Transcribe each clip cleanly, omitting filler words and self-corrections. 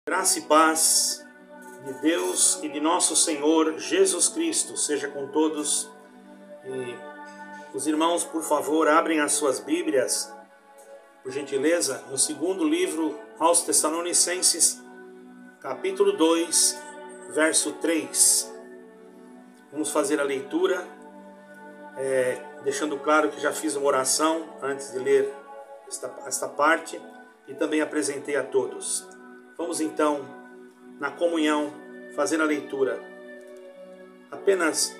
Graça e paz de Deus e de nosso Senhor Jesus Cristo seja com todos. E os irmãos, por favor, abrem as suas Bíblias, por gentileza, no segundo livro aos Tessalonicenses, capítulo 2, verso 3. Vamos fazer a leitura, deixando claro que já fiz uma oração antes de ler esta parte e também apresentei a todos. Vamos então, na comunhão, fazer a leitura. Apenas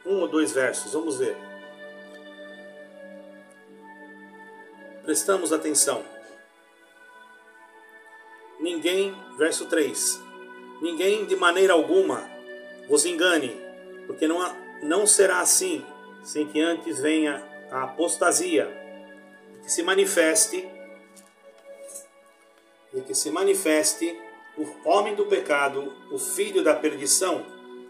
um ou dois versos, vamos ver. Prestamos atenção. Ninguém, verso 3. Ninguém de maneira alguma vos engane, porque não será assim, sem que antes venha a apostasia, que se manifeste o homem do pecado, o filho da perdição,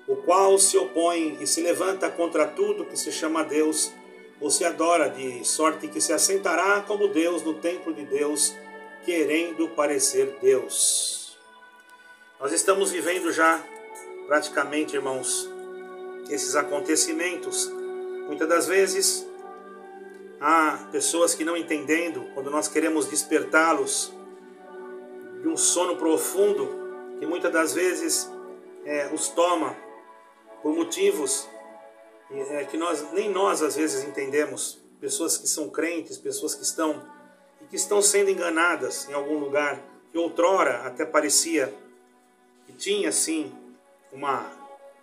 o qual se opõe e se levanta contra tudo que se chama Deus ou se adora, de sorte que se assentará como Deus no templo de Deus, querendo parecer Deus. Nós estamos vivendo já praticamente, irmãos, esses acontecimentos. Muitas das vezes há pessoas que não entendendo, quando nós queremos despertá-los de um sono profundo, que muitas das vezes os toma por motivos que nem nós às vezes entendemos. Pessoas que são crentes, pessoas que estão sendo enganadas em algum lugar, que outrora até parecia que tinha sim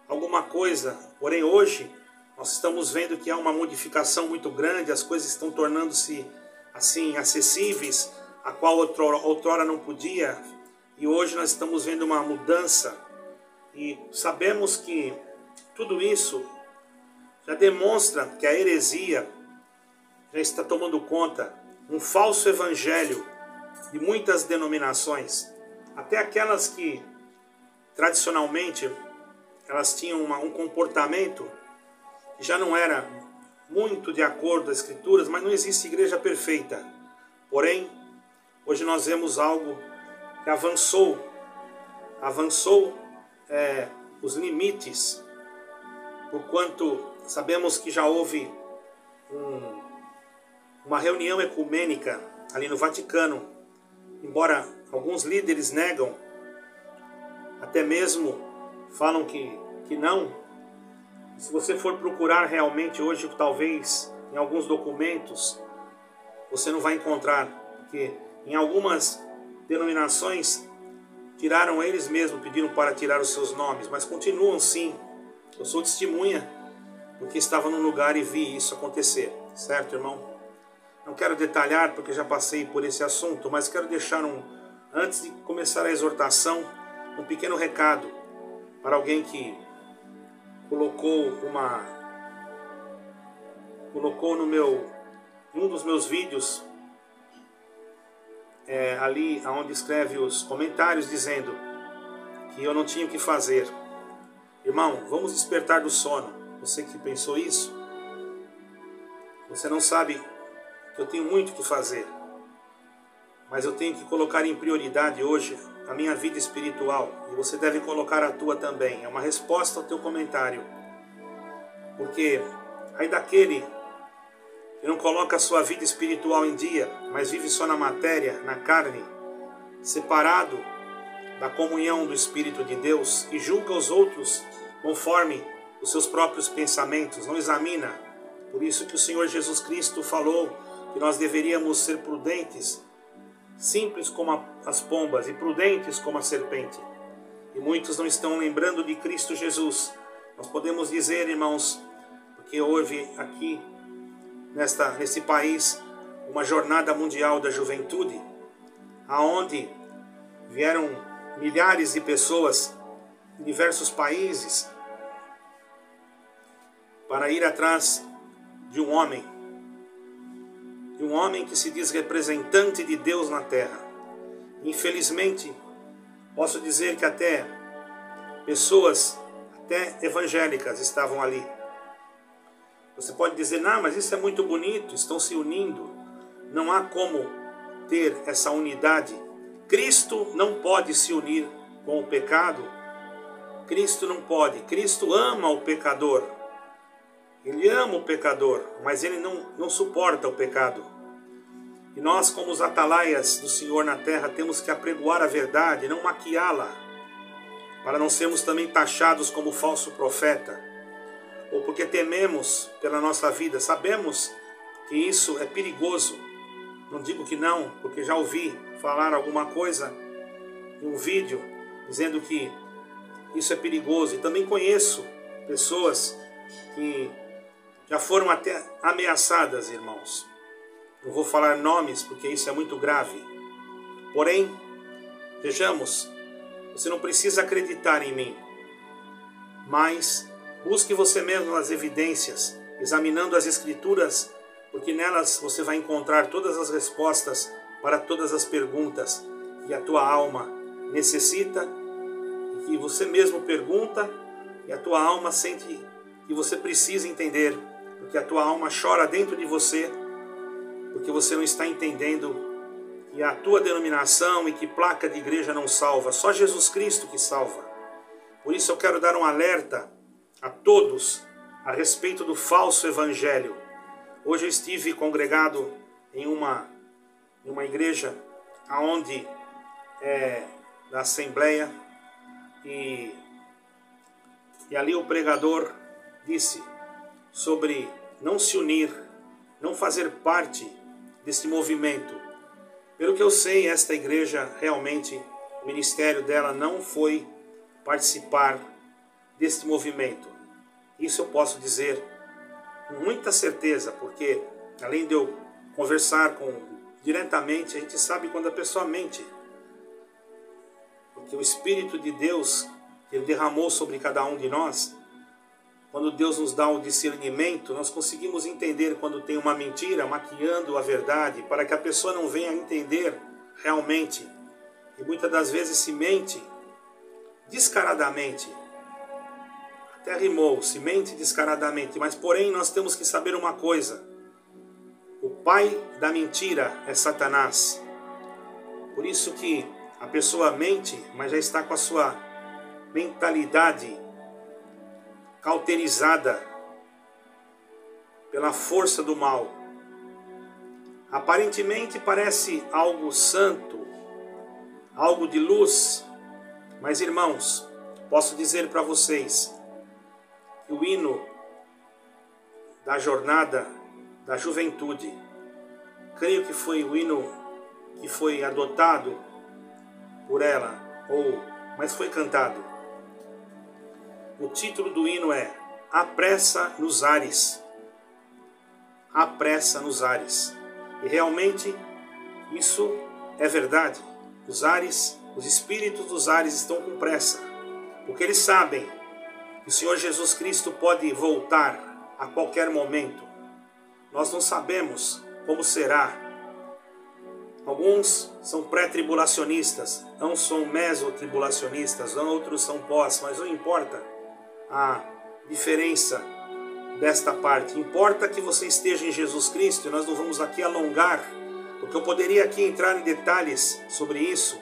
alguma coisa, porém hoje nós estamos vendo que há uma modificação muito grande, as coisas estão tornando-se assim acessíveis, a qual outrora não podia, e hoje nós estamos vendo uma mudança, e sabemos que tudo isso já demonstra que a heresia já está tomando conta, um falso evangelho de muitas denominações, até aquelas que tradicionalmente elas tinham um comportamento que já não era muito de acordo com as Escrituras, mas não existe igreja perfeita. Porém, hoje nós vemos algo que avançou os limites, porquanto sabemos que já houve uma reunião ecumênica ali no Vaticano, embora alguns líderes negam, até mesmo falam que não. Se você for procurar realmente hoje, talvez em alguns documentos, você não vai encontrar, porque em algumas denominações tiraram eles mesmos, pediram para tirar os seus nomes, mas continuam sim. Eu sou testemunha, porque estava num lugar e vi isso acontecer, certo, irmão? Não quero detalhar, porque já passei por esse assunto, mas quero deixar antes de começar a exortação, um pequeno recado para alguém que colocou num dos meus vídeos, ali onde escreve os comentários, dizendo que eu não tinha o que fazer. Irmão, vamos despertar do sono. Você que pensou isso, você não sabe que eu tenho muito o que fazer, mas eu tenho que colocar em prioridade hoje a minha vida espiritual, e você deve colocar a tua também. É uma resposta ao teu comentário, porque aí daquele que não coloca a sua vida espiritual em dia, mas vive só na matéria, na carne, separado da comunhão do Espírito de Deus, e julga os outros conforme os seus próprios pensamentos, não examina. Por isso que o Senhor Jesus Cristo falou que nós deveríamos ser prudentes, simples como as pombas e prudentes como a serpente. E muitos não estão lembrando de Cristo Jesus. Nós podemos dizer, irmãos, porque houve aqui nesse país uma jornada mundial da juventude, aonde vieram milhares de pessoas de diversos países para ir atrás de um homem que se diz representante de Deus na terra. Infelizmente, posso dizer que até pessoas, até evangélicas, estavam ali. Você pode dizer, não, mas isso é muito bonito, estão se unindo. Não há como ter essa unidade Cristo não pode se unir com o pecado. Cristo não pode. Cristo ama o pecador. Ele ama o pecador, mas ele não suporta o pecado. E nós, como os atalaias do Senhor na terra, temos que apregoar a verdade, não maquiá-la, para não sermos também taxados como falso profeta, ou porque tememos pela nossa vida. Sabemos que isso é perigoso. Não digo que não, porque já ouvi falar alguma coisa em um vídeo dizendo que isso é perigoso. E também conheço pessoas que já foram até ameaçadas, irmãos. Não vou falar nomes porque isso é muito grave. Porém, vejamos, você não precisa acreditar em mim, mas busque você mesmo as evidências, examinando as Escrituras, porque nelas você vai encontrar todas as respostas para todas as perguntas que a tua alma necessita, e que você mesmo pergunta, e a tua alma sente que você precisa entender, porque a tua alma chora dentro de você, porque você não está entendendo que a tua denominação e que placa de igreja não salva, só Jesus Cristo que salva. Por isso eu quero dar um alerta a todos a respeito do falso evangelho. Hoje eu estive congregado em uma igreja onde da Assembleia, e ali o pregador disse sobre não se unir, não fazer parte desse movimento. Pelo que eu sei, esta igreja realmente, o ministério dela não foi participar deste movimento. Isso eu posso dizer com muita certeza, porque além de eu conversar diretamente, a gente sabe quando a pessoa mente. Porque o Espírito de Deus, que Ele derramou sobre cada um de nós, quando Deus nos dá o discernimento, nós conseguimos entender quando tem uma mentira, maquiando a verdade, para que a pessoa não venha a entender realmente. E muitas das vezes se mente descaradamente. Até rimou, se mente descaradamente. Mas porém nós temos que saber uma coisa. O pai da mentira é Satanás. Por isso que a pessoa mente, mas já está com a sua mentalidade cauterizada pela força do mal. Aparentemente parece algo santo, algo de luz, mas irmãos, posso dizer para vocês que o hino da jornada da juventude, creio que foi o hino que foi adotado por ela, mas foi cantado. O título do hino é A Pressa nos Ares. A Pressa nos Ares. E realmente isso é verdade. Os ares, os espíritos dos ares estão com pressa, porque eles sabem que o Senhor Jesus Cristo pode voltar a qualquer momento. Nós não sabemos como será. Alguns são pré-tribulacionistas, não são mesotribulacionistas, outros são pós, mas não importa a diferença desta parte. Importa que você esteja em Jesus Cristo, e nós não vamos aqui alongar, porque eu poderia aqui entrar em detalhes sobre isso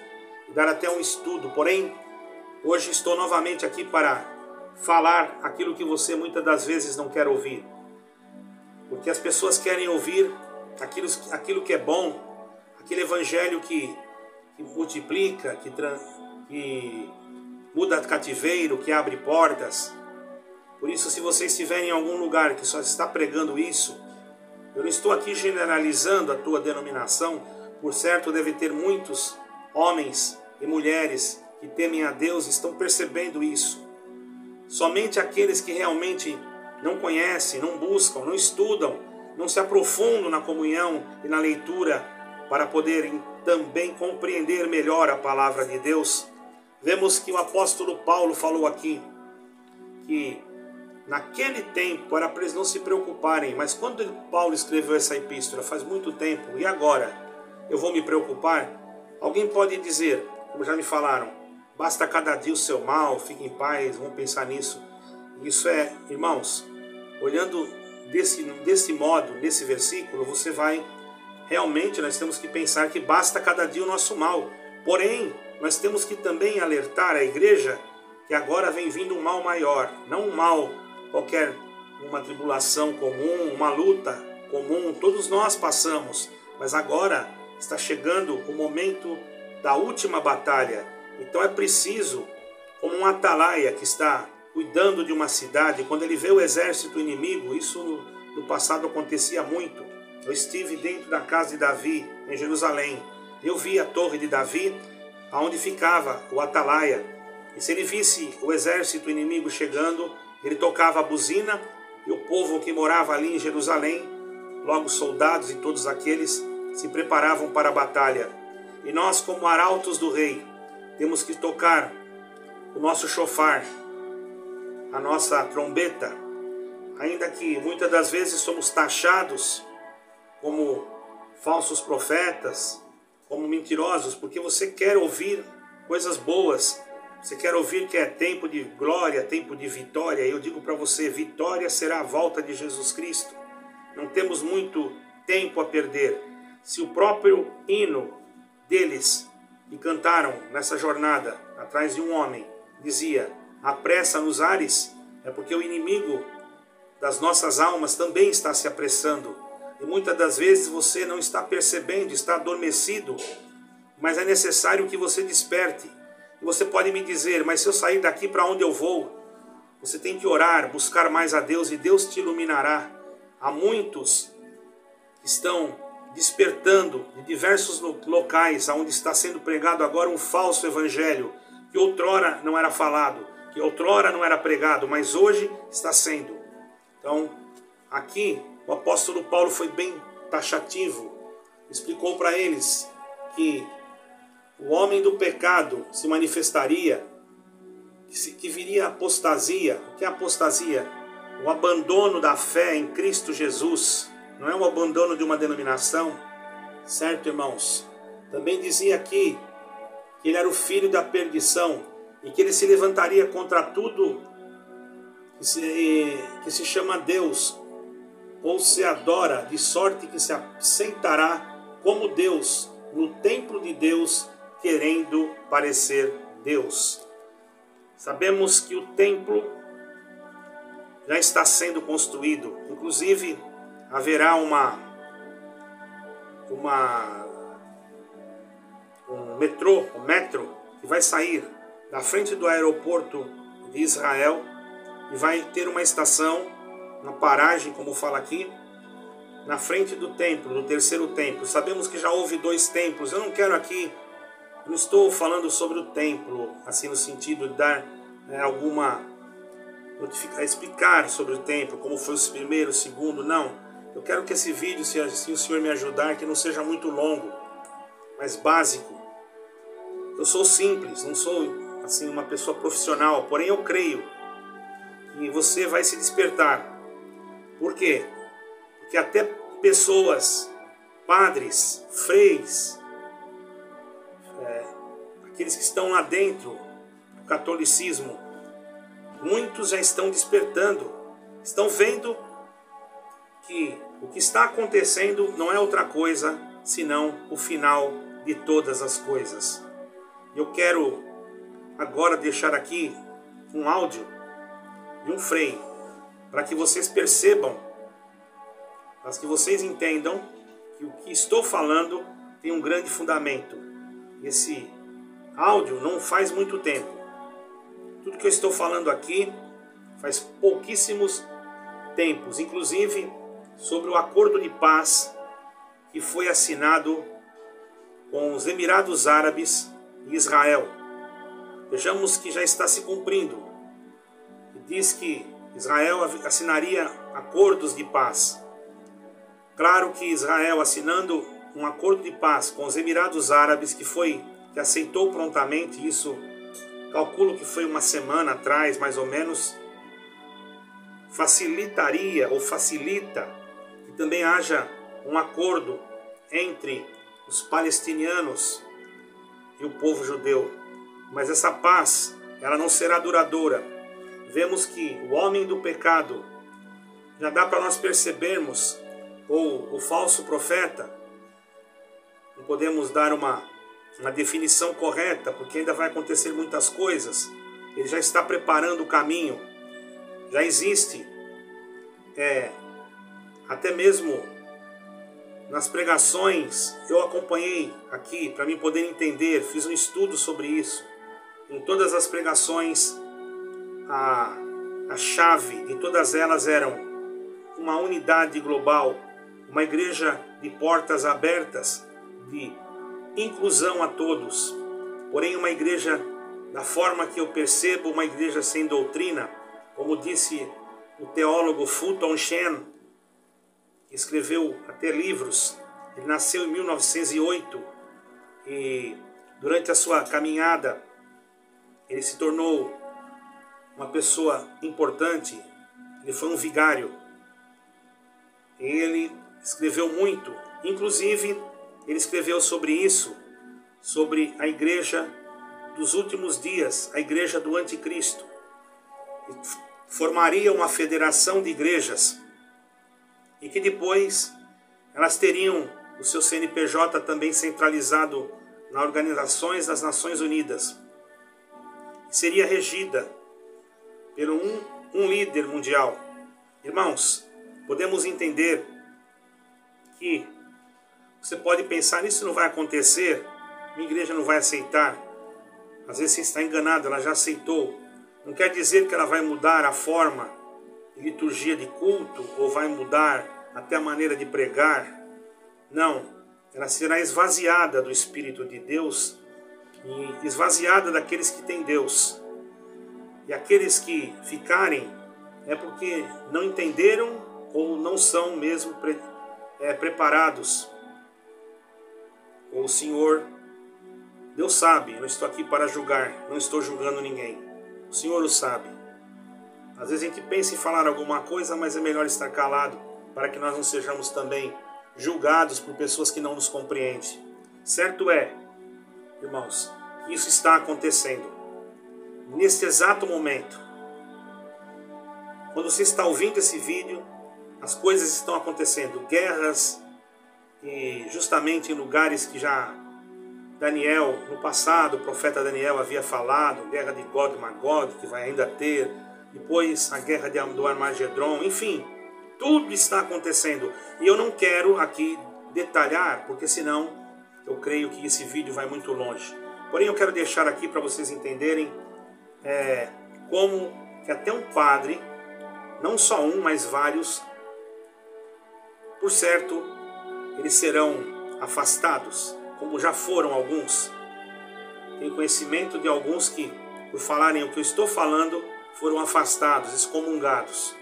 e dar até um estudo, porém hoje estou novamente aqui para falar aquilo que você muitas das vezes não quer ouvir, porque as pessoas querem ouvir aquilo que é bom, aquele evangelho que multiplica, que muda cativeiro, que abre portas. Por isso, se você estiver em algum lugar que só está pregando isso, eu não estou aqui generalizando a tua denominação, por certo deve ter muitos homens e mulheres que temem a Deus e estão percebendo isso. Somente aqueles que realmente não conhecem, não buscam, não estudam, não se aprofundam na comunhão e na leitura para poderem também compreender melhor a palavra de Deus. Vemos que o apóstolo Paulo falou aqui que naquele tempo era para eles não se preocuparem, mas quando Paulo escreveu essa epístola, faz muito tempo, e agora eu vou me preocupar? Alguém pode dizer, como já me falaram, basta cada dia o seu mal, fique em paz, vamos pensar nisso. Isso é, irmãos, olhando desse modo, nesse versículo, você vai, realmente nós temos que pensar que basta cada dia o nosso mal, Porém, nós temos que também alertar a igreja que agora vem vindo um mal maior, não um mal qualquer, uma tribulação comum, uma luta comum, todos nós passamos, mas agora está chegando o momento da última batalha. Então é preciso, como um atalaia que está cuidando de uma cidade, quando ele vê o exército inimigo, isso no passado acontecia muito. Eu estive dentro da casa de Davi, em Jerusalém. Eu vi a torre de Davi, onde ficava o atalaia. E se ele visse o exército inimigo chegando, ele tocava a buzina, e o povo que morava ali em Jerusalém, logo os soldados e todos aqueles, se preparavam para a batalha. E nós, como arautos do rei, temos que tocar o nosso chofar, a nossa trombeta, ainda que muitas das vezes somos taxados como falsos profetas, como mentirosos, porque você quer ouvir coisas boas, você quer ouvir que é tempo de glória, tempo de vitória. Eu digo para você, vitória será a volta de Jesus Cristo. Não temos muito tempo a perder. Se o próprio hino deles que cantaram nessa jornada atrás de um homem dizia: apressa nos ares, é porque o inimigo das nossas almas também está se apressando. E muitas das vezes você não está percebendo, está adormecido, mas é necessário que você desperte. E você pode me dizer: mas se eu sair daqui, para onde eu vou? Você tem que orar, buscar mais a Deus e Deus te iluminará. Há muitos que estão despertando de diversos locais onde está sendo pregado agora um falso evangelho, que outrora não era falado, que outrora não era pregado, mas hoje está sendo. Então, aqui o apóstolo Paulo foi bem taxativo, explicou para eles que o homem do pecado se manifestaria, que viria a apostasia. O que é apostasia? O abandono da fé em Cristo Jesus. Não é o abandono de uma denominação, certo, irmãos? Também dizia aqui que ele era o filho da perdição e que ele se levantaria contra tudo que se chama Deus ou se adora, de sorte que se assentará como Deus no templo de Deus, querendo parecer Deus. Sabemos que o templo já está sendo construído, inclusive haverá um metro que vai sair da frente do aeroporto de Israel e vai ter uma estação, uma paragem, como fala aqui, na frente do templo, do terceiro templo. Sabemos que já houve 2 templos. Eu não estou falando sobre o templo, assim no sentido de dar explicar sobre o templo, como foi o primeiro, o segundo, não. Eu quero que esse vídeo, se assim o Senhor me ajudar, que não seja muito longo, mas básico. Eu sou simples, não sou assim uma pessoa profissional, porém eu creio que você vai se despertar. Por quê? Porque até pessoas, padres, freis, aqueles que estão lá dentro do catolicismo, muitos já estão despertando, estão vendo que o que está acontecendo não é outra coisa senão o final de todas as coisas. Eu quero agora deixar aqui um áudio de um frei, para que vocês percebam, para que vocês entendam que o que estou falando tem um grande fundamento. Esse áudio não faz muito tempo. Tudo que eu estou falando aqui faz pouquíssimos tempos, inclusive sobre o acordo de paz que foi assinado com os Emirados Árabes e Israel. Vejamos que já está se cumprindo. Diz que Israel assinaria acordos de paz. Claro que Israel, assinando um acordo de paz com os Emirados Árabes, que aceitou prontamente, isso calculo que foi uma semana atrás, mais ou menos, facilitaria ou facilita que também haja um acordo entre os palestinianos e o povo judeu. Mas essa paz, ela não será duradoura. Vemos que o homem do pecado, já dá para nós percebermos, ou o falso profeta, não podemos dar uma uma definição correta, porque ainda vai acontecer muitas coisas. Ele já está preparando o caminho. Já existe, até mesmo nas pregações, eu acompanhei aqui para mim poder entender, fiz um estudo sobre isso. Em todas as pregações, a chave de todas elas eram uma unidade global, uma igreja de portas abertas, de inclusão a todos. Porém, uma igreja, da forma que eu percebo, uma igreja sem doutrina, como disse o teólogo Fulton Sheen, que escreveu até livros. Ele nasceu em 1908 e durante a sua caminhada ele se tornou uma pessoa importante. Ele foi um vigário. Ele escreveu muito, inclusive ele escreveu sobre isso, sobre a igreja dos últimos dias, a igreja do anticristo. Formaria uma federação de igrejas e que depois elas teriam o seu CNPJ também centralizado nas organizações das Nações Unidas. Seria regida por um líder mundial. Irmãos, podemos entender que você pode pensar, isso não vai acontecer, minha igreja não vai aceitar. Às vezes você está enganado, ela já aceitou. Não quer dizer que ela vai mudar a forma de liturgia de culto, ou vai mudar até a maneira de pregar. Não, ela será esvaziada do Espírito de Deus e esvaziada daqueles que têm Deus. E aqueles que ficarem é porque não entenderam ou não são mesmo preparados. O Senhor, Deus sabe, não estou aqui para julgar, não estou julgando ninguém. O Senhor o sabe. Às vezes a gente pensa em falar alguma coisa, mas é melhor estar calado, para que nós não sejamos também julgados por pessoas que não nos compreendem. Certo é, irmãos, que isso está acontecendo. Neste exato momento, quando você está ouvindo esse vídeo, as coisas estão acontecendo, guerras, e justamente em lugares que já Daniel, no passado, o profeta Daniel havia falado, guerra de Gog e Magog, que vai ainda ter, depois a guerra do Armagedron, enfim, tudo está acontecendo. E eu não quero aqui detalhar, porque senão eu creio que esse vídeo vai muito longe. Porém, eu quero deixar aqui para vocês entenderem como que até um padre, não só um, mas vários, por certo, eles serão afastados, como já foram alguns. Tenho conhecimento de alguns que, por falarem o que eu estou falando, foram afastados, excomungados.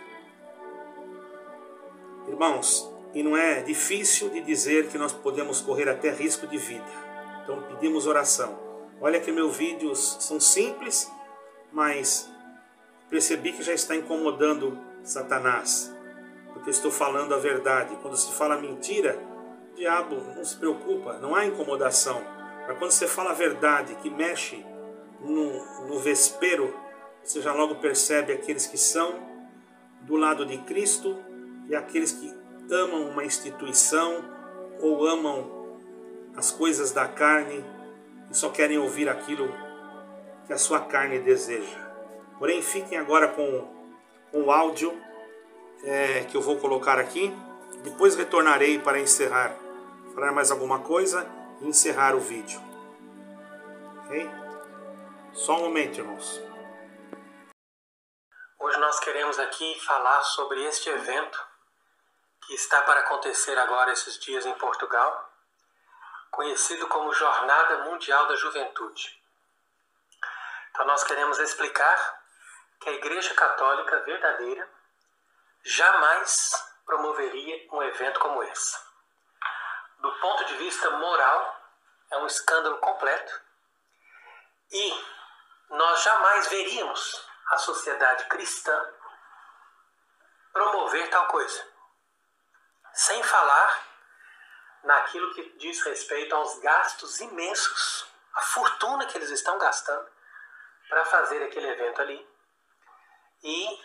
Irmãos, e não é difícil de dizer que nós podemos correr até risco de vida. Então pedimos oração. Olha que meus vídeos são simples, mas percebi que já está incomodando Satanás, porque eu estou falando a verdade. Quando se fala mentira, o diabo não se preocupa, não há incomodação. Mas quando você fala a verdade, que mexe no vespero, você já logo percebe aqueles que são do lado de Cristo e aqueles que amam uma instituição ou amam as coisas da carne e só querem ouvir aquilo que a sua carne deseja. Porém, fiquem agora com o áudio que eu vou colocar aqui. Depois retornarei para encerrar, falar mais alguma coisa e encerrar o vídeo. Ok? Só um momento, irmãos. Hoje nós queremos aqui falar sobre este evento que está para acontecer agora esses dias em Portugal, conhecido como Jornada Mundial da Juventude. Então nós queremos explicar que a Igreja Católica verdadeira jamais promoveria um evento como esse. Do ponto de vista moral, é um escândalo completo e nós jamais veríamos a sociedade cristã promover tal coisa. Sem falar naquilo que diz respeito aos gastos imensos, a fortuna que eles estão gastando para fazer aquele evento ali. E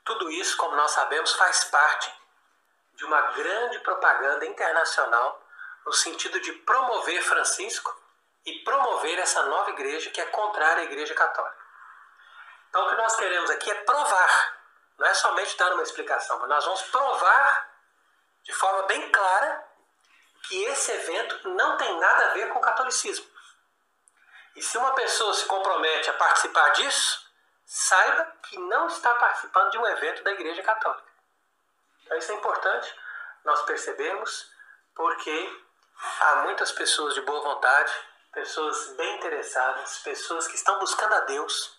tudo isso, como nós sabemos, faz parte de uma grande propaganda internacional no sentido de promover Francisco e promover essa nova igreja que é contrária à Igreja Católica. Então o que nós queremos aqui é provar, não é somente dar uma explicação, mas nós vamos provar de forma bem clara que esse evento não tem nada a ver com o catolicismo. E se uma pessoa se compromete a participar disso, saiba que não está participando de um evento da Igreja Católica. Então isso é importante nós percebermos, porque há muitas pessoas de boa vontade, pessoas bem interessadas, pessoas que estão buscando a Deus.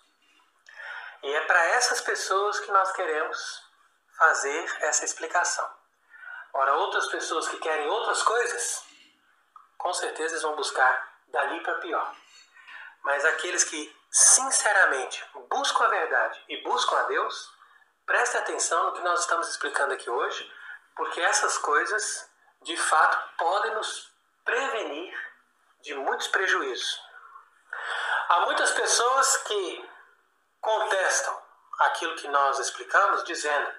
E é para essas pessoas que nós queremos fazer essa explicação. Ora, outras pessoas que querem outras coisas, com certeza eles vão buscar dali para pior. Mas aqueles que sinceramente buscam a verdade e buscam a Deus, prestem atenção no que nós estamos explicando aqui hoje, porque essas coisas, de fato, podem nos prevenir de muitos prejuízos. Há muitas pessoas que contestam aquilo que nós explicamos, dizendo: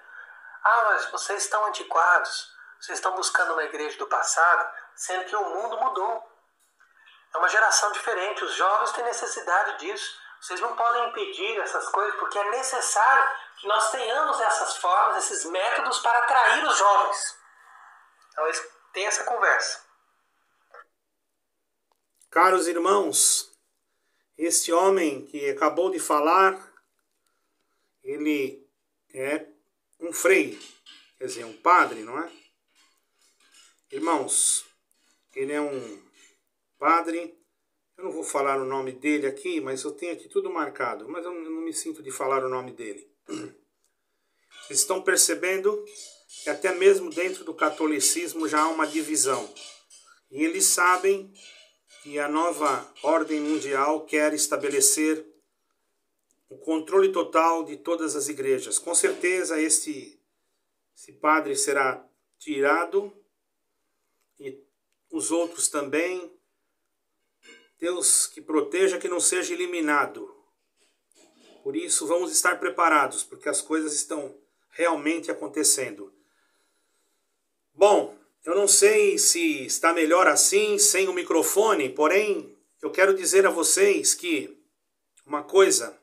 mas vocês estão antiquados, vocês estão buscando uma igreja do passado, sendo que o mundo mudou. É uma geração diferente, os jovens têm necessidade disso. Vocês não podem impedir essas coisas, porque é necessário que nós tenhamos essas formas, esses métodos para atrair os jovens. Então eles têm essa conversa. Caros irmãos, este homem que acabou de falar, ele é um frei, quer dizer, um padre, não é? Irmãos, ele é um padre, eu não vou falar o nome dele aqui, mas eu tenho aqui tudo marcado, mas eu não me sinto de falar o nome dele. Vocês estão percebendo que até mesmo dentro do catolicismo já há uma divisão. E eles sabem que a nova ordem mundial quer estabelecer o controle total de todas as igrejas. Com certeza esse padre será tirado e os outros também. Deus que proteja, que não seja eliminado. Por isso vamos estar preparados, porque as coisas estão realmente acontecendo. Bom, eu não sei se está melhor assim, sem o microfone, porém eu quero dizer a vocês que uma coisa,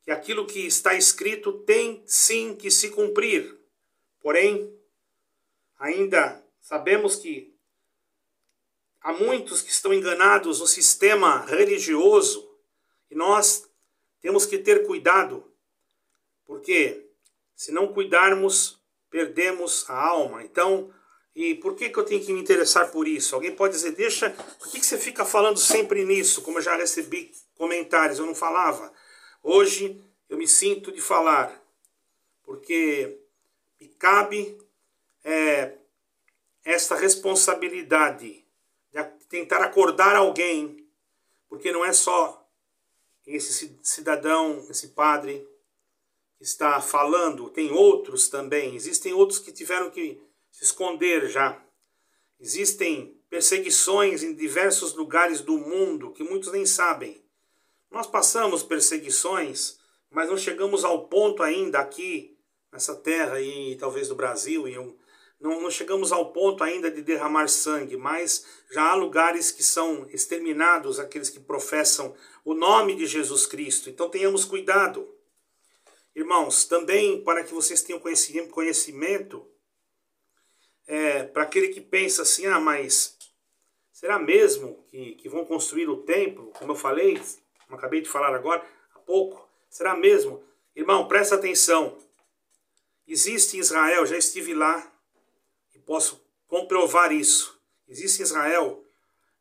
que aquilo que está escrito tem sim que se cumprir. Porém, ainda sabemos que há muitos que estão enganados no sistema religioso e nós temos que ter cuidado, porque se não cuidarmos, perdemos a alma. Então, e por que eu tenho que me interessar por isso? Alguém pode dizer, por que você fica falando sempre nisso? Como eu já recebi comentários, eu não falava. Hoje eu me sinto de falar, porque me cabe esta responsabilidade de tentar acordar alguém, porque não é só esse cidadão, esse padre que está falando, tem outros também, existem outros que tiveram que se esconder já. Existem perseguições em diversos lugares do mundo que muitos nem sabem. Nós passamos perseguições, mas não chegamos ao ponto ainda aqui, nessa terra e talvez do Brasil, não chegamos ao ponto ainda de derramar sangue, mas já há lugares que são exterminados, aqueles que professam o nome de Jesus Cristo. Então tenhamos cuidado. Irmãos, também para que vocês tenham conhecimento, para aquele que pensa assim, mas será mesmo que vão construir o templo? Como eu falei, como acabei de falar agora, há pouco, será mesmo? Irmão, presta atenção. Existe em Israel, já estive lá, posso comprovar isso. Existe em Israel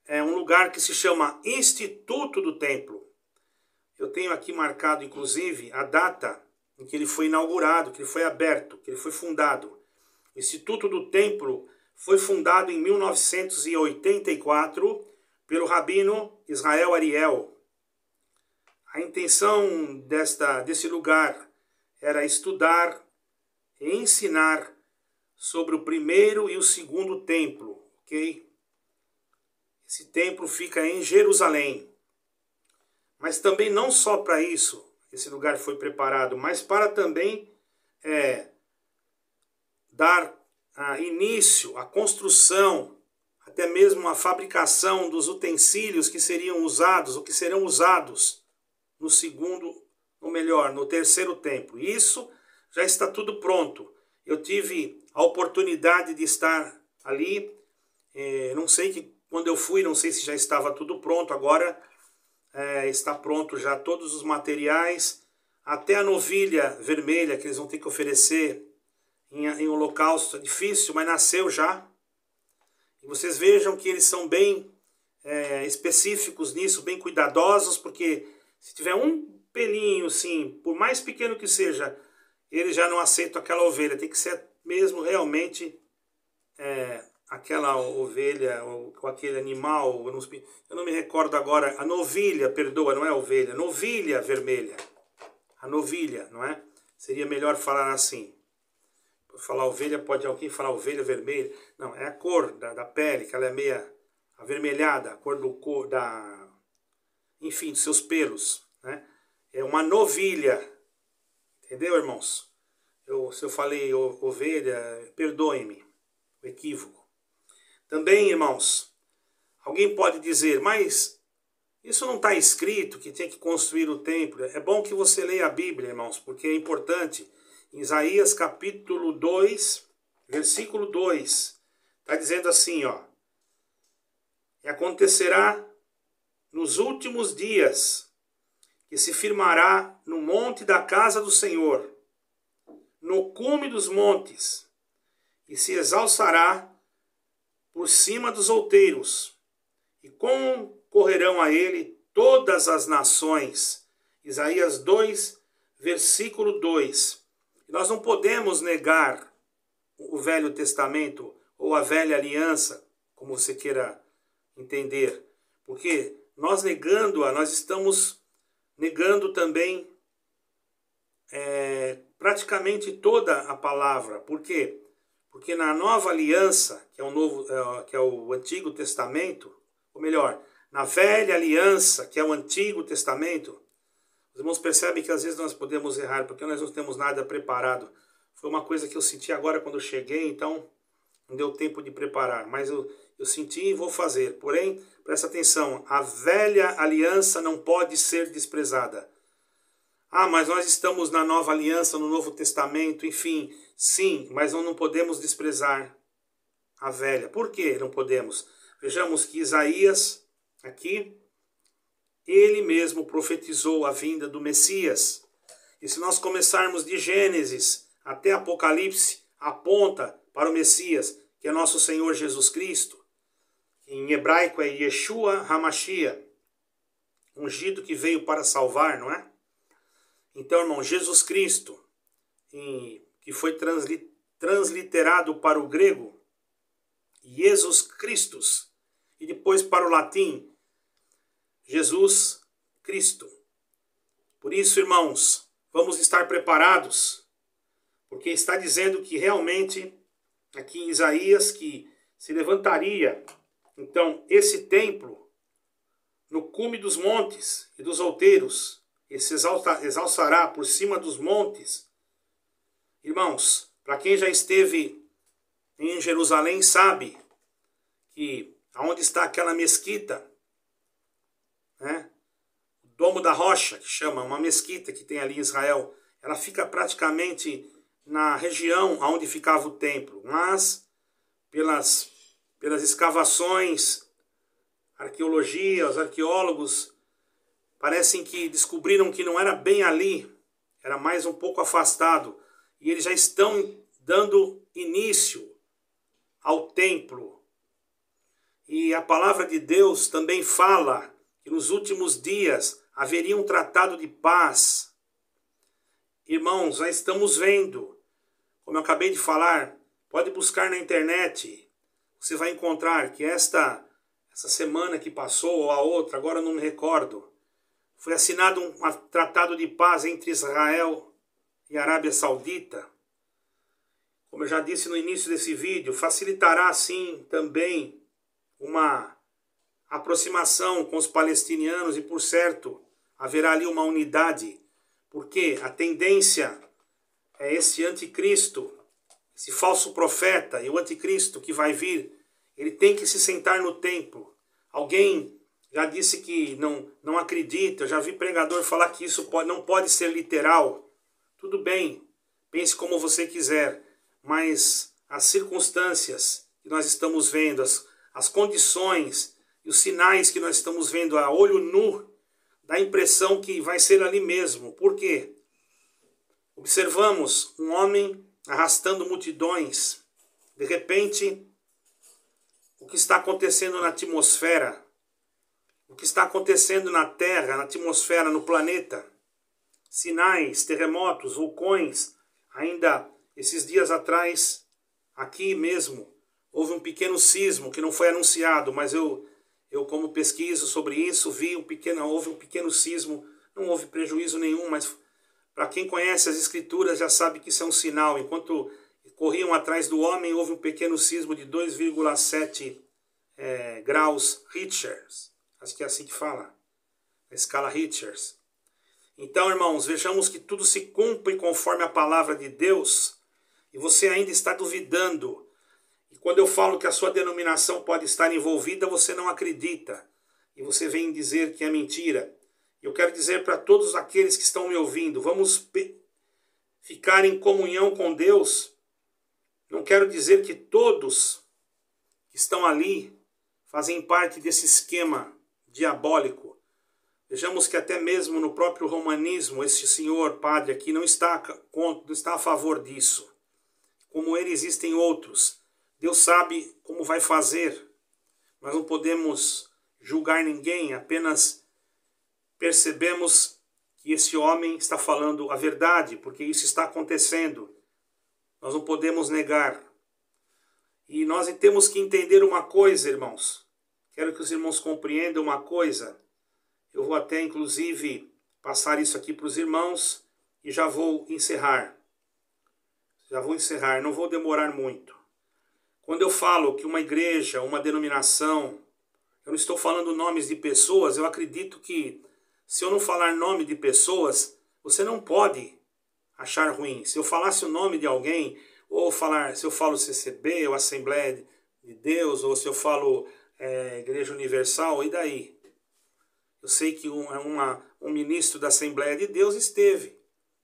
um lugar que se chama Instituto do Templo. Eu tenho aqui marcado, inclusive, a data em que ele foi inaugurado, que ele foi aberto, que ele foi fundado. O Instituto do Templo foi fundado em 1984 pelo rabino Israel Ariel. A intenção desse lugar era estudar e ensinar sobre o primeiro e o segundo templo, ok? Esse templo fica em Jerusalém. Mas também não só para isso esse lugar foi preparado, mas para também dar início à construção até mesmo a fabricação dos utensílios que seriam usados, ou que serão usados no segundo, ou melhor, no terceiro templo. Isso já está tudo pronto. Eu tive a oportunidade de estar ali, não sei que quando eu fui, não sei se já estava tudo pronto, agora está pronto já todos os materiais, até a novilha vermelha que eles vão ter que oferecer em holocausto. É difícil, mas nasceu já. E vocês vejam que eles são bem específicos nisso, bem cuidadosos, porque se tiver um pelinho, assim, por mais pequeno que seja, eles já não aceitam aquela ovelha. Tem que ser mesmo realmente aquela ovelha ou aquele animal. Eu não me recordo agora. A novilha, perdoa, não é ovelha. Novilha vermelha. A novilha, não é? Seria melhor falar assim. Falar ovelha, pode alguém falar ovelha vermelha? Não, é a cor da pele, que ela é meia avermelhada, a cor enfim, dos seus pelos, né? É uma novilha, entendeu, irmãos? Se eu falei ovelha, perdoem-me o equívoco. Também, irmãos, alguém pode dizer, mas isso não está escrito que tem que construir o templo. É bom que você leia a Bíblia, irmãos, porque é importante. Em Isaías capítulo 2, versículo 2, está dizendo assim, ó. E acontecerá nos últimos dias que se firmará no monte da casa do Senhor, no cume dos montes, e se exalçará por cima dos outeiros, e concorrerão a ele todas as nações. Isaías 2, versículo 2. Nós não podemos negar o Velho Testamento ou a Velha Aliança, como você queira entender, porque nós negando-a, nós estamos negando também praticamente toda a palavra. Por quê? Porque na Nova Aliança, que é o Antigo Testamento, ou melhor, na Velha Aliança, que é o Antigo Testamento, os irmãos percebem que às vezes nós podemos errar, porque nós não temos nada preparado. Foi uma coisa que eu senti agora quando eu cheguei, então não deu tempo de preparar. Mas eu senti e vou fazer. Porém, presta atenção, a velha aliança não pode ser desprezada. Ah, mas nós estamos na nova aliança, no Novo Testamento, enfim. Sim, mas não podemos desprezar a velha. Por que não podemos? Vejamos que Isaías, aqui, ele mesmo profetizou a vinda do Messias. E se nós começarmos de Gênesis até Apocalipse, aponta para o Messias, que é nosso Senhor Jesus Cristo. Em hebraico é Yeshua HaMashiach, ungido que veio para salvar, não é? Então, irmão, Jesus Cristo, que foi transliterado para o grego, Jesus Christus, e depois para o latim, Jesus Cristo. Por isso, irmãos, vamos estar preparados, porque está dizendo que realmente, aqui em Isaías, que se levantaria, então, esse templo, no cume dos montes e dos outeiros, ele se exalçará por cima dos montes. Irmãos, para quem já esteve em Jerusalém, sabe que aonde está aquela mesquita, né? O Domo da Rocha, que chama, uma mesquita que tem ali em Israel, ela fica praticamente na região onde ficava o templo, mas pelas escavações, arqueologia, os arqueólogos parecem que descobriram que não era bem ali, era mais um pouco afastado, e eles já estão dando início ao templo. E a palavra de Deus também fala que nos últimos dias haveria um tratado de paz. Irmãos, já estamos vendo, como eu acabei de falar, pode buscar na internet, você vai encontrar que essa semana que passou, ou a outra, agora eu não me recordo, foi assinado um tratado de paz entre Israel e Arábia Saudita. Como eu já disse no início desse vídeo, facilitará assim também uma aproximação com os palestinianos e, por certo, haverá ali uma unidade, porque a tendência é esse anticristo, esse falso profeta e o anticristo que vai vir, ele tem que se sentar no templo. Alguém já disse que não acredita, eu já vi pregador falar que isso não pode ser literal. Tudo bem, pense como você quiser, mas as circunstâncias que nós estamos vendo, as condições e os sinais que nós estamos vendo a olho nu, dá a impressão que vai ser ali mesmo. Por quê? Observamos um homem arrastando multidões. De repente, o que está acontecendo na atmosfera, o que está acontecendo na Terra, na atmosfera, no planeta, sinais, terremotos, vulcões. Ainda esses dias atrás, aqui mesmo, houve um pequeno sismo que não foi anunciado, mas eu como pesquiso sobre isso, vi houve um pequeno sismo, não houve prejuízo nenhum, mas para quem conhece as escrituras já sabe que isso é um sinal. Enquanto corriam atrás do homem, houve um pequeno sismo de 2,7 graus Richter. Acho que é assim que fala, a escala Richter. Então, irmãos, vejamos que tudo se cumpre conforme a palavra de Deus, e você ainda está duvidando. E quando eu falo que a sua denominação pode estar envolvida, você não acredita. E você vem dizer que é mentira. Eu quero dizer para todos aqueles que estão me ouvindo, vamos ficar em comunhão com Deus. Não quero dizer que todos que estão ali fazem parte desse esquema diabólico. Vejamos que até mesmo no próprio romanismo, esse senhor padre aqui não está a favor disso. Como ele, existem outros. Deus sabe como vai fazer. Nós não podemos julgar ninguém, apenas percebemos que esse homem está falando a verdade, porque isso está acontecendo. Nós não podemos negar. E nós temos que entender uma coisa, irmãos. Quero que os irmãos compreendam uma coisa. Eu vou até, inclusive, passar isso aqui para os irmãos e já vou encerrar. Não vou demorar muito. Quando eu falo que uma igreja, uma denominação, eu não estou falando nomes de pessoas, eu acredito que se eu não falar nome de pessoas, você não pode achar ruim. Se eu falasse o nome de alguém, se eu falo CCB, ou Assembleia de Deus, ou se eu falo Igreja Universal, e daí? Eu sei que um ministro da Assembleia de Deus esteve,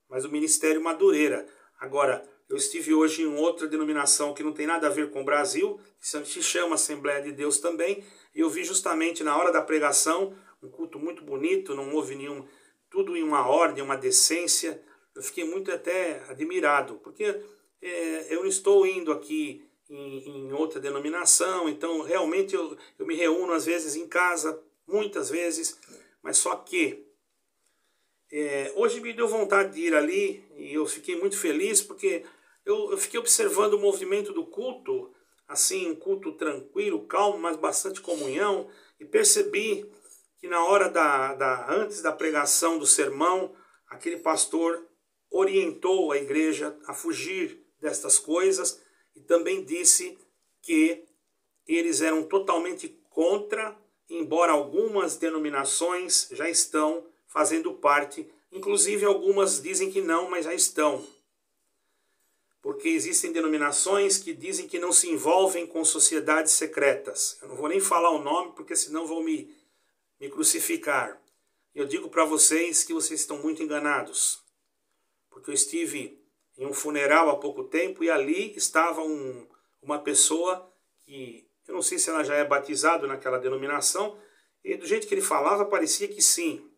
mas o Ministério Madureira. Agora, eu estive hoje em outra denominação que não tem nada a ver com o Brasil, que se chama Assembleia de Deus também, e eu vi justamente na hora da pregação, um culto muito bonito, não houve tudo em uma ordem, uma decência. Eu fiquei muito até admirado, porque eu não estou indo aqui em outra denominação, então realmente eu me reúno às vezes em casa, muitas vezes, mas só que hoje me deu vontade de ir ali e eu fiquei muito feliz porque eu fiquei observando o movimento do culto, assim, um culto tranquilo, calmo, mas bastante comunhão, e percebi que na hora antes da pregação do sermão, aquele pastor orientou a igreja a fugir destas coisas e também disse que eles eram totalmente contra, embora algumas denominações já estão fazendo parte, inclusive algumas dizem que não, mas já estão. Porque existem denominações que dizem que não se envolvem com sociedades secretas. Eu não vou nem falar o nome, porque senão vão me crucificar. Eu digo para vocês que vocês estão muito enganados. Porque eu estive em um funeral há pouco tempo e ali estava uma pessoa que, eu não sei se ela já é batizada naquela denominação, e do jeito que ele falava parecia que sim.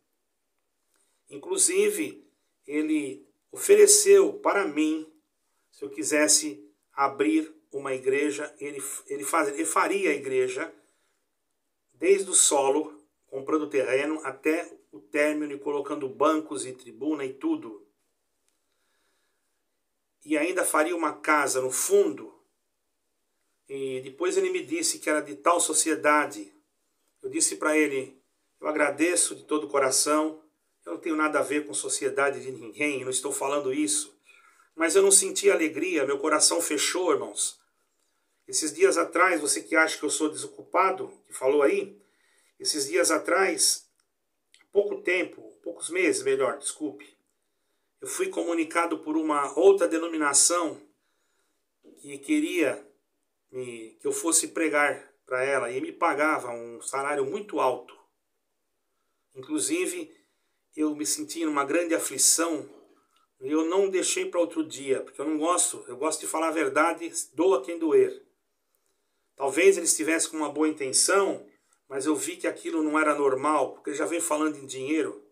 Inclusive, ele ofereceu para mim, se eu quisesse abrir uma igreja, ele faria a igreja desde o solo, comprando terreno, até o término e colocando bancos e tribuna e tudo. E ainda faria uma casa no fundo. E depois ele me disse que era de tal sociedade. Eu disse para ele, eu agradeço de todo o coração, eu não tenho nada a ver com sociedade de ninguém, não estou falando isso. Mas eu não senti alegria, meu coração fechou, irmãos. Esses dias atrás, você que acha que eu sou desocupado, que falou aí, esses dias atrás, poucos meses, desculpe, eu fui comunicado por uma outra denominação que queria que eu fosse pregar para ela e me pagava um salário muito alto. Inclusive, eu me senti numa grande aflição e eu não deixei para outro dia, porque eu gosto de falar a verdade, doa quem doer. Talvez ele estivesse com uma boa intenção, mas eu vi que aquilo não era normal, porque ele já veio falando em dinheiro.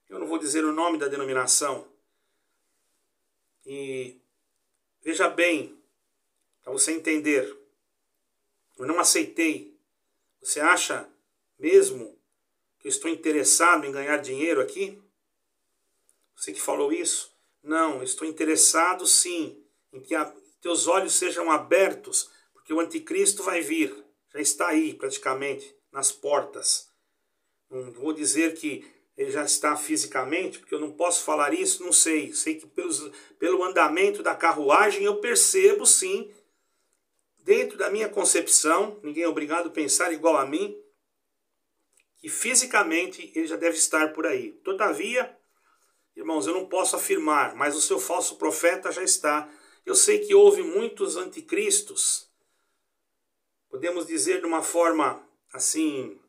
Eu não vou dizer o nome da denominação. E veja bem, para você entender, eu não aceitei. Você acha mesmo que eu estou interessado em ganhar dinheiro aqui? Você que falou isso? Não, eu estou interessado sim em que teus olhos sejam abertos, porque o anticristo vai vir, já está aí praticamente, nas portas. Não vou dizer que ele já está fisicamente, porque eu não posso falar isso, não sei. Sei que pelo andamento da carruagem eu percebo sim, dentro da minha concepção, ninguém é obrigado a pensar igual a mim, que fisicamente ele já deve estar por aí. Todavia, irmãos, eu não posso afirmar, mas o seu falso profeta já está. Eu sei que houve muitos anticristos, podemos dizer de uma forma assim,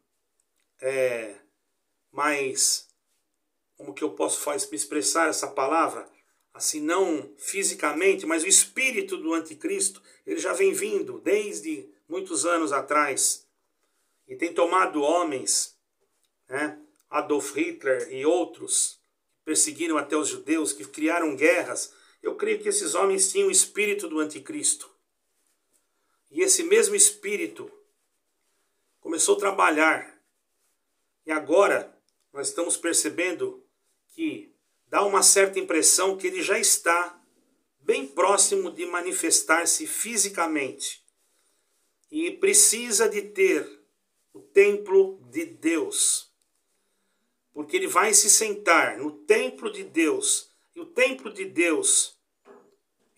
mais, como que eu posso me expressar essa palavra? Assim, não fisicamente, mas o espírito do anticristo, ele já vem vindo desde muitos anos atrás. E tem tomado homens, né? Adolf Hitler e outros, que perseguiram até os judeus, que criaram guerras. Eu creio que esses homens tinham o espírito do anticristo. E esse mesmo espírito começou a trabalhar. E agora nós estamos percebendo que dá uma certa impressão que ele já está bem próximo de manifestar-se fisicamente. E precisa de ter o templo de Deus. Porque ele vai se sentar no templo de Deus. E o templo de Deus,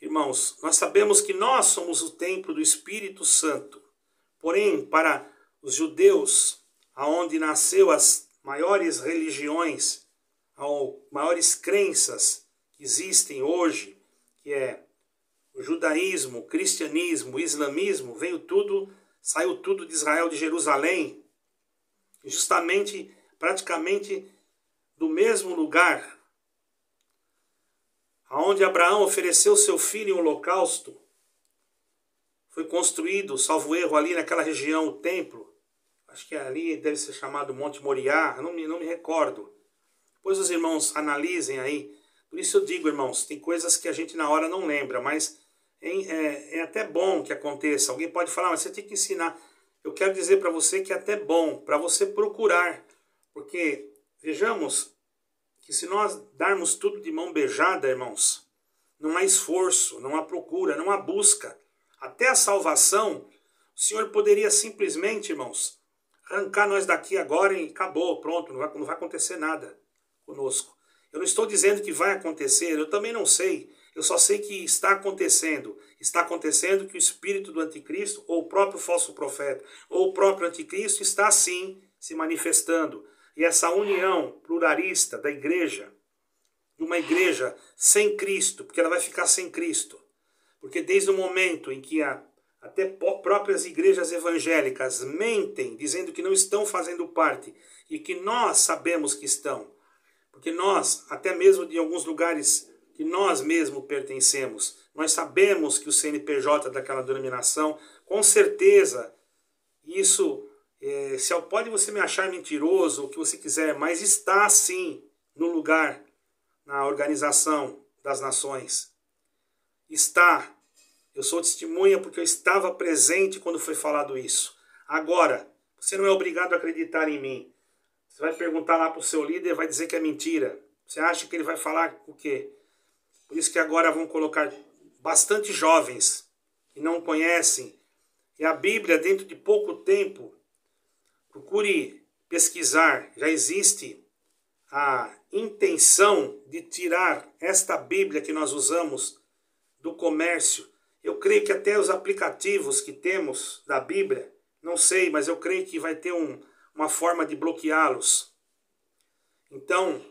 irmãos, nós sabemos que nós somos o templo do Espírito Santo. Porém, para os judeus, aonde nasceu as maiores religiões, as maiores crenças que existem hoje, que é o judaísmo, o cristianismo, o islamismo, saiu tudo de Israel, de Jerusalém, justamente, praticamente do mesmo lugar, aonde Abraão ofereceu seu filho em holocausto. Foi construído, salvo erro, ali naquela região, o templo. Acho que ali deve ser chamado Monte Moriá, não me recordo. Depois os irmãos analisem aí. Por isso eu digo, irmãos, tem coisas que a gente na hora não lembra, mas é até bom que aconteça. Alguém pode falar, mas você tem que ensinar. Eu quero dizer para você que é até bom, para você procurar. Porque, vejamos, que se nós darmos tudo de mão beijada, irmãos, não há esforço, não há procura, não há busca. Até a salvação, o Senhor poderia simplesmente, irmãos, arrancar nós daqui agora e acabou, pronto, não vai acontecer nada conosco. Eu não estou dizendo que vai acontecer, eu também não sei. Eu só sei que está acontecendo. Está acontecendo que o espírito do anticristo, ou o próprio falso profeta, ou o próprio anticristo está sim se manifestando. E essa união pluralista da igreja, de uma igreja sem Cristo, porque ela vai ficar sem Cristo. Porque desde o momento em que até próprias igrejas evangélicas mentem, dizendo que não estão fazendo parte, e que nós sabemos que estão, porque nós, até mesmo de alguns lugares que nós mesmos pertencemos, nós sabemos que o CNPJ daquela denominação, com certeza, isso, pode você me achar mentiroso, o que você quiser, mas está sim no lugar, na Organização das Nações. Está. Eu sou testemunha porque eu estava presente quando foi falado isso. Agora, você não é obrigado a acreditar em mim. Você vai perguntar lá para o seu líder e vai dizer que é mentira. Você acha que ele vai falar o quê? Por isso que agora vão colocar bastante jovens que não conhecem. E a Bíblia, dentro de pouco tempo, procure pesquisar. Já existe a intenção de tirar esta Bíblia que nós usamos do comércio. Eu creio que até os aplicativos que temos da Bíblia, não sei, mas eu creio que vai ter uma forma de bloqueá-los. Então,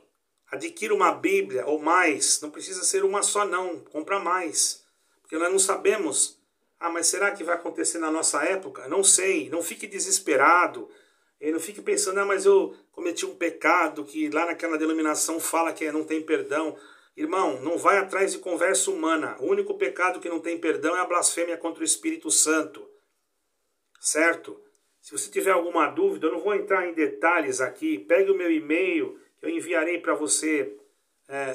adquira uma Bíblia ou mais, não precisa ser uma só não, compra mais. Porque nós não sabemos Ah, mas será que vai acontecer na nossa época? Não sei, não fique desesperado. Não fique pensando, ah, mas eu cometi um pecado que lá naquela denominação fala que não tem perdão. Irmão, não vai atrás de conversa humana. O único pecado que não tem perdão é a blasfêmia contra o Espírito Santo. Certo? Se você tiver alguma dúvida, eu não vou entrar em detalhes aqui. Pegue o meu e-mail, que eu enviarei para você.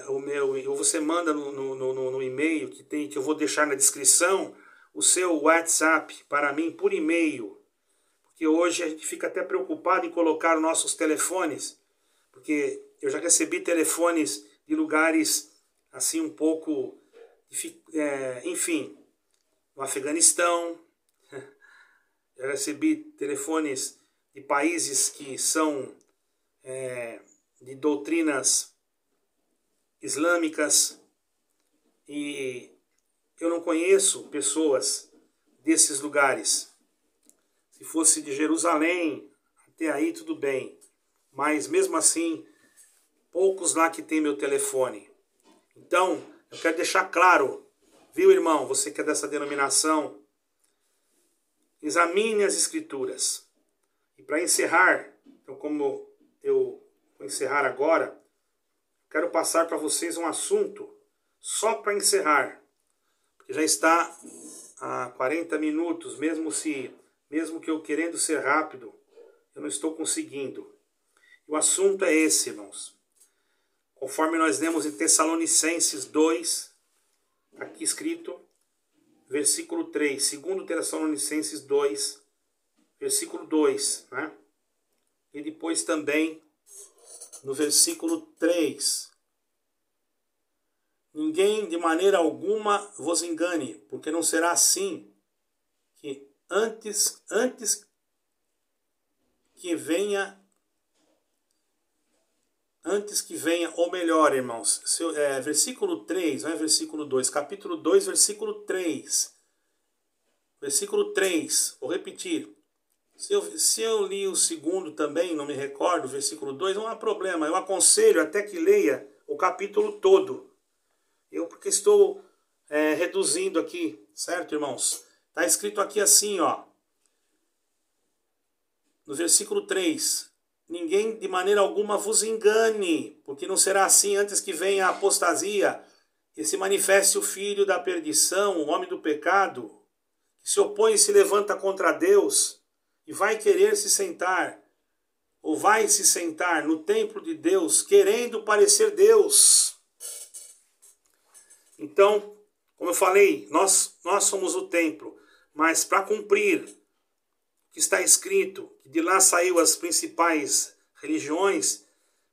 Ou você manda no e-mail que eu vou deixar na descrição o seu WhatsApp para mim por e-mail. Porque hoje a gente fica até preocupado em colocar os nossos telefones. Porque eu já recebi telefones de lugares assim um pouco, enfim, no Afeganistão. Já recebi telefones de países que são de doutrinas islâmicas, e eu não conheço pessoas desses lugares. Se fosse de Jerusalém, até aí tudo bem, mas mesmo assim, poucos lá que tem meu telefone. Então, eu quero deixar claro, viu, irmão, você que é dessa denominação, examine as Escrituras. E para encerrar, então como eu vou encerrar agora, quero passar para vocês um assunto só para encerrar, porque já está a 40 minutos, mesmo que eu querendo ser rápido, eu não estou conseguindo. O assunto é esse, irmãos. Conforme nós lemos em Tessalonicenses 2, aqui escrito, versículo 3, segundo Tessalonicenses 2, versículo 2, né? E depois também no versículo 3. Ninguém de maneira alguma vos engane, porque não será assim que antes que venha, ou melhor, irmãos, versículo 3, não é versículo 2, capítulo 2, versículo 3. Versículo 3, vou repetir. Se eu li o segundo também, não me recordo, versículo 2, não há problema. Eu aconselho até que leia o capítulo todo. Porque estou reduzindo aqui, certo, irmãos? Está escrito aqui assim, ó. No versículo 3. Ninguém de maneira alguma vos engane, porque não será assim antes que venha a apostasia e se manifeste o filho da perdição, o homem do pecado, que se opõe e se levanta contra Deus, e vai querer se sentar, ou vai se sentar no templo de Deus, querendo parecer Deus. Então, como eu falei, nós somos o templo, mas para cumprir o que está escrito, que de lá saiu as principais religiões,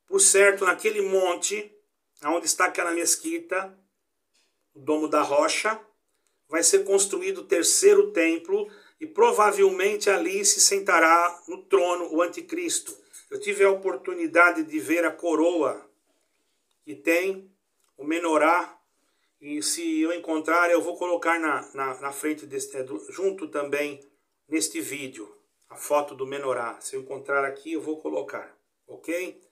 por certo, naquele monte, onde está aquela mesquita, o Domo da Rocha, vai ser construído o terceiro templo, e provavelmente ali se sentará no trono o anticristo. Eu tive a oportunidade de ver a coroa que tem o menorá, e se eu encontrar, eu vou colocar na frente, junto também neste vídeo, a foto do menorá. Se eu encontrar aqui, eu vou colocar, ok?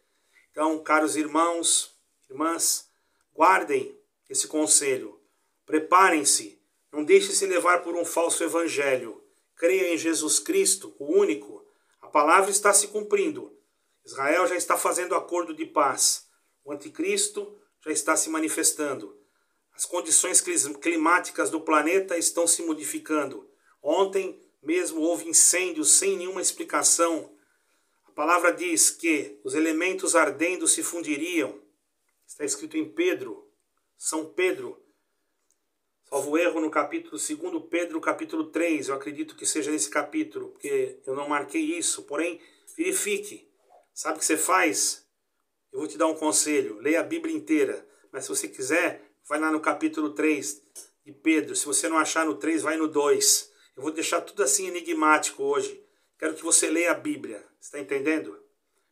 Então, caros irmãos, irmãs, guardem esse conselho, preparem-se, não deixem se levar por um falso evangelho. Creia em Jesus Cristo, o único. A palavra está se cumprindo. Israel já está fazendo acordo de paz. O anticristo já está se manifestando. As condições climáticas do planeta estão se modificando. Ontem mesmo houve incêndios sem nenhuma explicação. A palavra diz que os elementos ardendo se fundiriam. Está escrito em Pedro, São Pedro, salvo erro, no capítulo 2 Pedro, capítulo 3, eu acredito que seja nesse capítulo, porque eu não marquei isso, porém, verifique. Sabe o que você faz? Eu vou te dar um conselho, leia a Bíblia inteira, mas se você quiser, vai lá no capítulo 3 de Pedro, se você não achar no 3, vai no 2. Eu vou deixar tudo assim enigmático hoje, quero que você leia a Bíblia, está entendendo?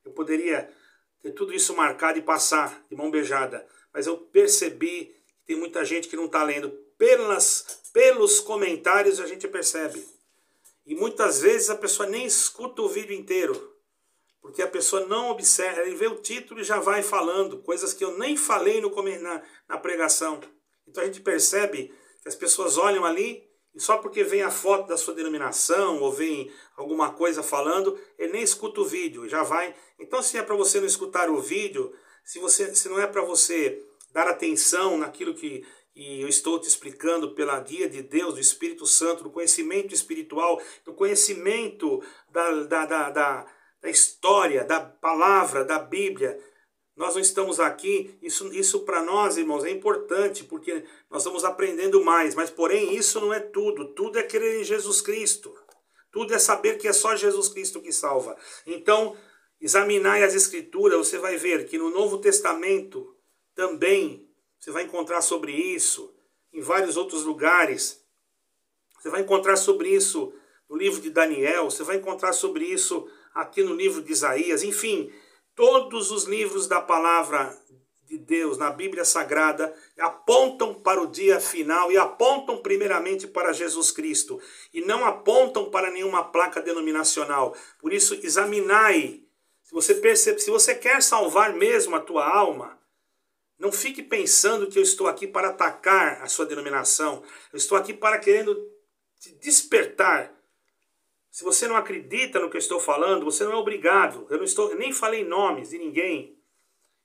Eu poderia ter tudo isso marcado e passar de mão beijada, mas eu percebi que tem muita gente que não está lendo. Pelos comentários a gente percebe. E muitas vezes a pessoa nem escuta o vídeo inteiro. Porque a pessoa não observa, ele vê o título e já vai falando. Coisas que eu nem falei na pregação. Então a gente percebe que as pessoas olham ali E só porque vem a foto da sua denominação ou vem alguma coisa falando, ele nem escuta o vídeo, já vai. Então, se é para você não escutar o vídeo, se não é para você dar atenção naquilo que eu estou te explicando pela guia de Deus, do Espírito Santo, do conhecimento espiritual, do conhecimento da história, da palavra, da Bíblia, nós não estamos aqui, isso para nós, irmãos, é importante, porque nós estamos aprendendo mais, mas porém isso não é tudo, tudo é crer em Jesus Cristo, tudo é saber que é só Jesus Cristo que salva. Então, examinai as Escrituras, você vai ver que no Novo Testamento também você vai encontrar sobre isso, em vários outros lugares, você vai encontrar sobre isso no livro de Daniel, você vai encontrar sobre isso aqui no livro de Isaías, enfim, todos os livros da palavra de Deus na Bíblia Sagrada apontam para o dia final e apontam primeiramente para Jesus Cristo e não apontam para nenhuma placa denominacional. Por isso, examinai. Se você quer salvar mesmo a tua alma, não fique pensando que eu estou aqui para atacar a sua denominação. Eu estou aqui para querendo te despertar. Se você não acredita no que eu estou falando, você não é obrigado. Eu nem falei nomes de ninguém.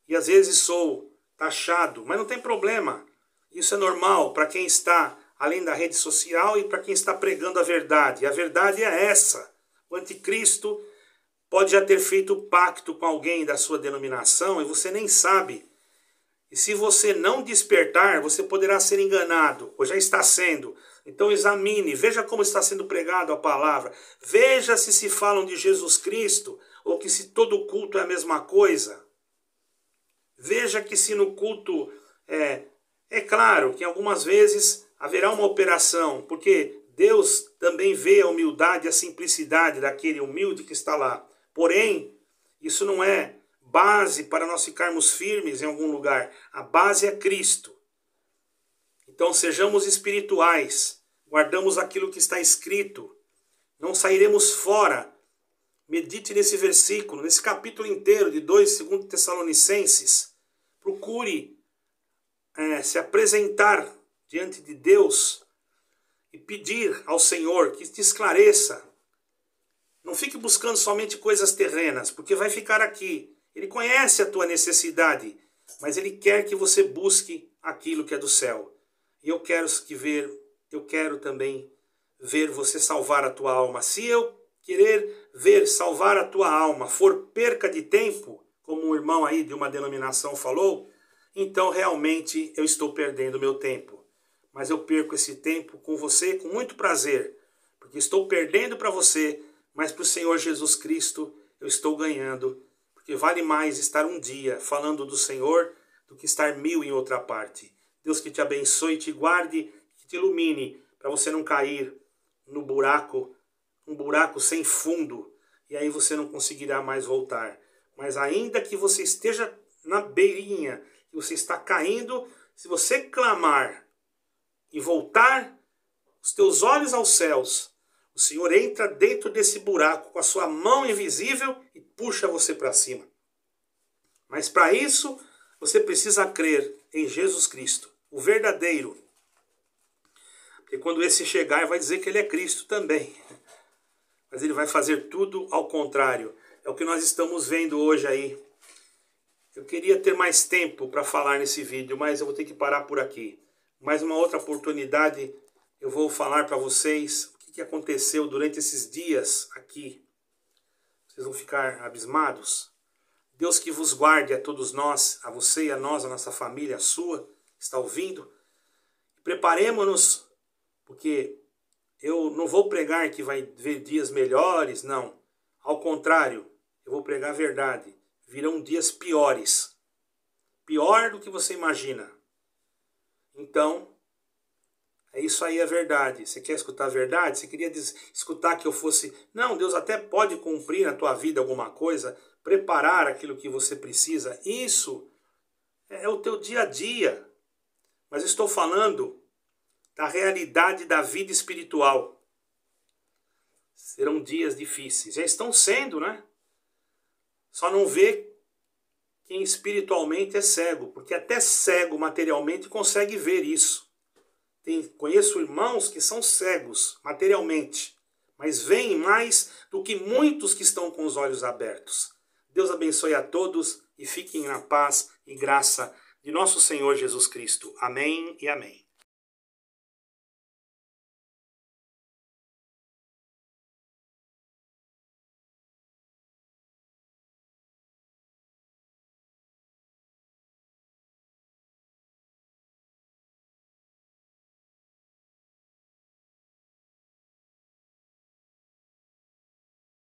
E às vezes sou taxado, mas não tem problema. Isso é normal para quem está além da rede social e para quem está pregando a verdade. E a verdade é essa. O anticristo pode já ter feito pacto com alguém da sua denominação e você nem sabe. E se você não despertar, você poderá ser enganado, ou já está sendo. Então examine, veja como está sendo pregado a palavra. Veja se falam de Jesus Cristo, ou que se todo culto é a mesma coisa. Veja que se no culto, é claro que algumas vezes haverá uma operação, porque Deus também vê a humildade e a simplicidade daquele humilde que está lá. Porém, isso não é base para nós ficarmos firmes em algum lugar. A base é Cristo. Então sejamos espirituais, guardamos aquilo que está escrito, não sairemos fora. Medite nesse versículo, nesse capítulo inteiro de 2 Tessalonicenses. Procure se apresentar diante de Deus e pedir ao Senhor que te esclareça. Não fique buscando somente coisas terrenas, porque vai ficar aqui. Ele conhece a tua necessidade, mas Ele quer que você busque aquilo que é do céu. E eu quero também ver você salvar a tua alma. Se eu querer ver salvar a tua alma for perca de tempo, como um irmão aí de uma denominação falou, então realmente eu estou perdendo meu tempo. Mas eu perco esse tempo com você com muito prazer, porque estou perdendo para você, mas para o Senhor Jesus Cristo eu estou ganhando. Porque vale mais estar um dia falando do Senhor do que estar 1000 em outra parte. Deus que te abençoe, te guarde, que te ilumine, para você não cair no buraco, um buraco sem fundo, e aí você não conseguirá mais voltar. Mas ainda que você esteja na beirinha, que você está caindo, se você clamar e voltar os teus olhos aos céus, o Senhor entra dentro desse buraco com a sua mão invisível e puxa você para cima. Mas para isso, você precisa crer em Jesus Cristo, o verdadeiro. Porque quando esse chegar, vai dizer que ele é Cristo também. Mas ele vai fazer tudo ao contrário. É o que nós estamos vendo hoje aí. Eu queria ter mais tempo para falar nesse vídeo, mas eu vou ter que parar por aqui. Mais uma outra oportunidade, eu vou falar para vocês o que aconteceu durante esses dias aqui. Vocês vão ficar abismados. Deus que vos guarde a todos nós, a você e a nós, a nossa família, a sua, que está ouvindo. Preparemos-nos, porque eu não vou pregar que vai ver dias melhores, não. Ao contrário, eu vou pregar a verdade. Virão dias piores. Pior do que você imagina. Então, isso aí é verdade. Você quer escutar a verdade? Você queria escutar que eu fosse... Não, Deus até pode cumprir na tua vida alguma coisa, preparar aquilo que você precisa. Isso é o teu dia a dia. Mas eu estou falando da realidade da vida espiritual. Serão dias difíceis. Já estão sendo, né? Só não vê quem espiritualmente é cego. Porque até cego materialmente consegue ver isso. Conheço irmãos que são cegos materialmente, mas veem mais do que muitos que estão com os olhos abertos. Deus abençoe a todos e fiquem na paz e graça de nosso Senhor Jesus Cristo. Amém e amém.